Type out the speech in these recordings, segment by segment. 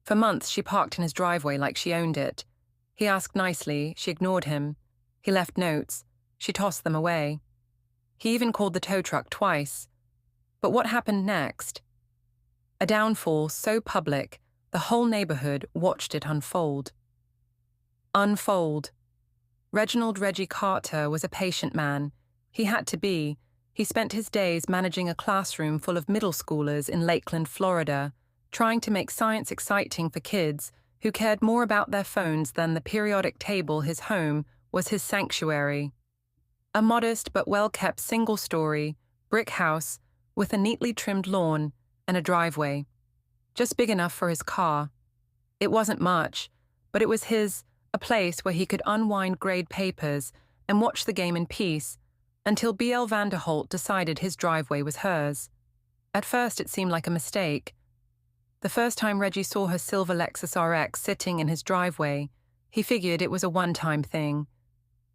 For months, she parked in his driveway like she owned it. He asked nicely, she ignored him. He left notes, she tossed them away. He even called the tow truck twice. But what happened next? A downfall so public, the whole neighborhood watched it unfold. Unfold. Reginald Reggie Carter was a patient man. He had to be. He spent his days managing a classroom full of middle schoolers in Lakeland, Florida, trying to make science exciting for kids who cared more about their phones than the periodic table. His home was his sanctuary. A modest but well-kept single-story, brick house with a neatly trimmed lawn and a driveway, just big enough for his car. It wasn't much, but it was a place where he could unwind grade papers and watch the game in peace until B.L. Vanderholt decided his driveway was hers. At first it seemed like a mistake. The first time Reggie saw her silver Lexus RX sitting in his driveway, he figured it was a one-time thing.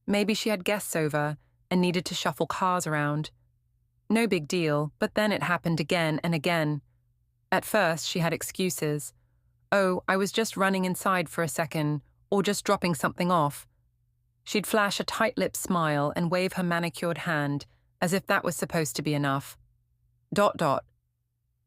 Maybe she had guests over and needed to shuffle cars around. No big deal, but then it happened again and again. At first, she had excuses. Oh, I was just running inside for a second, or just dropping something off. She'd flash a tight-lipped smile and wave her manicured hand, as if that was supposed to be enough. ...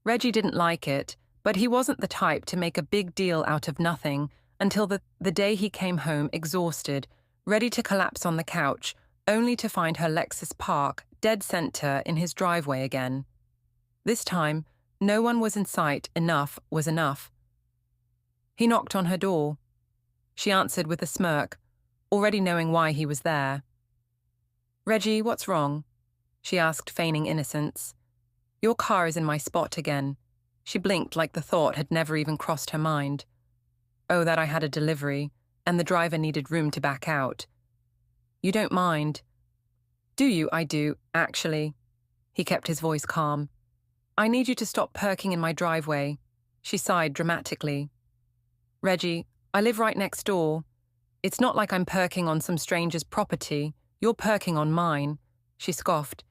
Reggie didn't like it, but he wasn't the type to make a big deal out of nothing until the day he came home exhausted, ready to collapse on the couch, only to find her Lexus park dead center in his driveway again. This time, no one was in sight. Enough was enough. He knocked on her door. She answered with a smirk, already knowing why he was there. "Reggie, what's wrong?" she asked, feigning innocence. "Your car is in my spot again." She blinked like the thought had never even crossed her mind. "Oh, that I had a delivery, and the driver needed room to back out." "You don't mind?" "Do you?" "I do, actually." He kept his voice calm. "I need you to stop perking in my driveway." She sighed dramatically. "Reggie, I live right next door. It's not like I'm perking on some stranger's property. You're perking on mine." She scoffed.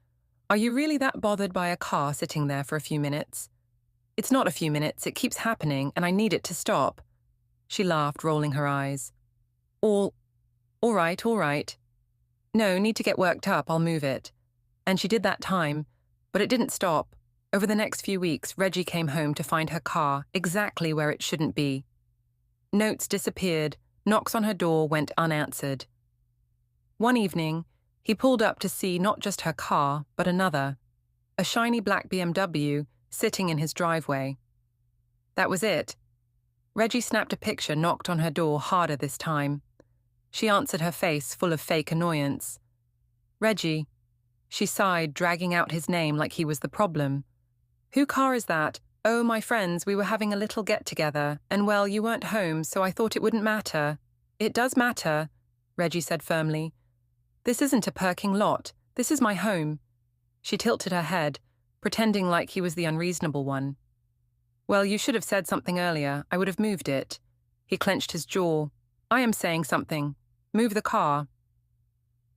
"Are you really that bothered by a car sitting there for a few minutes?" "It's not a few minutes, it keeps happening, and I need it to stop." She laughed, rolling her eyes. All right. No, need to get worked up, I'll move it." And she did that time, but it didn't stop. Over the next few weeks, Reggie came home to find her car exactly where it shouldn't be. Notes disappeared, knocks on her door went unanswered. One evening, he pulled up to see not just her car, but another, a shiny black BMW sitting in his driveway. That was it. Reggie snapped a picture, knocked on her door harder this time. She answered, her face full of fake annoyance. "Reggie." She sighed, dragging out his name like he was the problem. "Who car is that?" "Oh, my friends, we were having a little get-together, and well, you weren't home, so I thought it wouldn't matter." "It does matter," Reggie said firmly. "This isn't a perking lot. This is my home." She tilted her head, pretending like he was the unreasonable one. "Well, you should have said something earlier. I would have moved it." He clenched his jaw. "I am saying something. Move the car."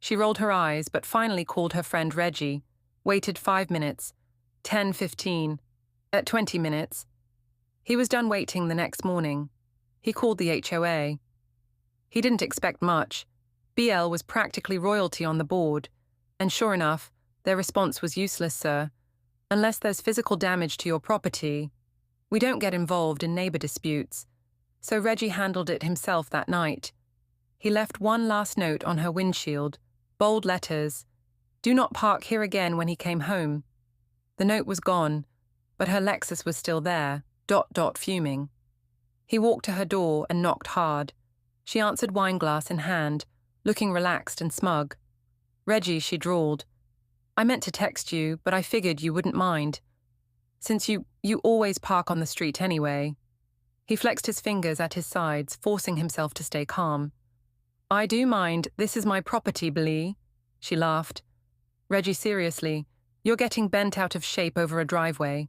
She rolled her eyes, but finally called her friend Reggie, waited 5 minutes, 10, 15, at 20 minutes. He was done waiting the next morning. He called the HOA. He didn't expect much. BL was practically royalty on the board, and sure enough, their response was useless, sir. Unless there's physical damage to your property, we don't get involved in neighbor disputes. So Reggie handled it himself that night. He left one last note on her windshield, bold letters, "Do not park here again," when he came home. The note was gone, but her Lexus was still there, ... fuming. He walked to her door and knocked hard. She answered, wineglass in hand, looking relaxed and smug. "Reggie," she drawled, "I meant to text you, but I figured you wouldn't mind. Since you always park on the street anyway." He flexed his fingers at his sides, forcing himself to stay calm. "I do mind. This is my property, Blee." She laughed. "Reggie, seriously, you're getting bent out of shape over a driveway."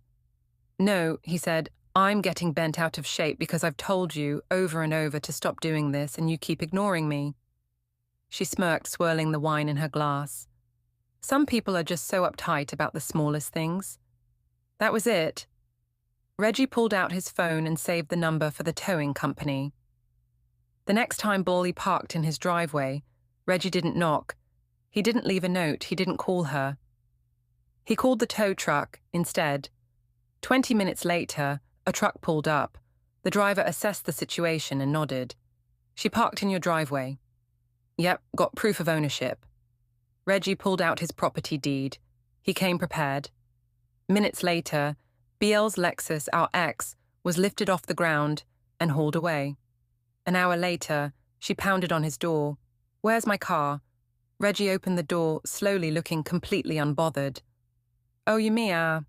"No," he said, "I'm getting bent out of shape because I've told you over and over to stop doing this and you keep ignoring me." She smirked, swirling the wine in her glass. "Some people are just so uptight about the smallest things." That was it. Reggie pulled out his phone and saved the number for the towing company. The next time Bawley parked in his driveway, Reggie didn't knock. He didn't leave a note. He didn't call her. He called the tow truck instead. 20 minutes later, a truck pulled up. The driver assessed the situation and nodded. "She parked in your driveway." "Yep, got proof of ownership." Reggie pulled out his property deed. He came prepared. Minutes later, BL's Lexus, our ex, was lifted off the ground and hauled away. An hour later, she pounded on his door. "Where's my car?" Reggie opened the door, slowly, looking completely unbothered. "Oh, you Mia.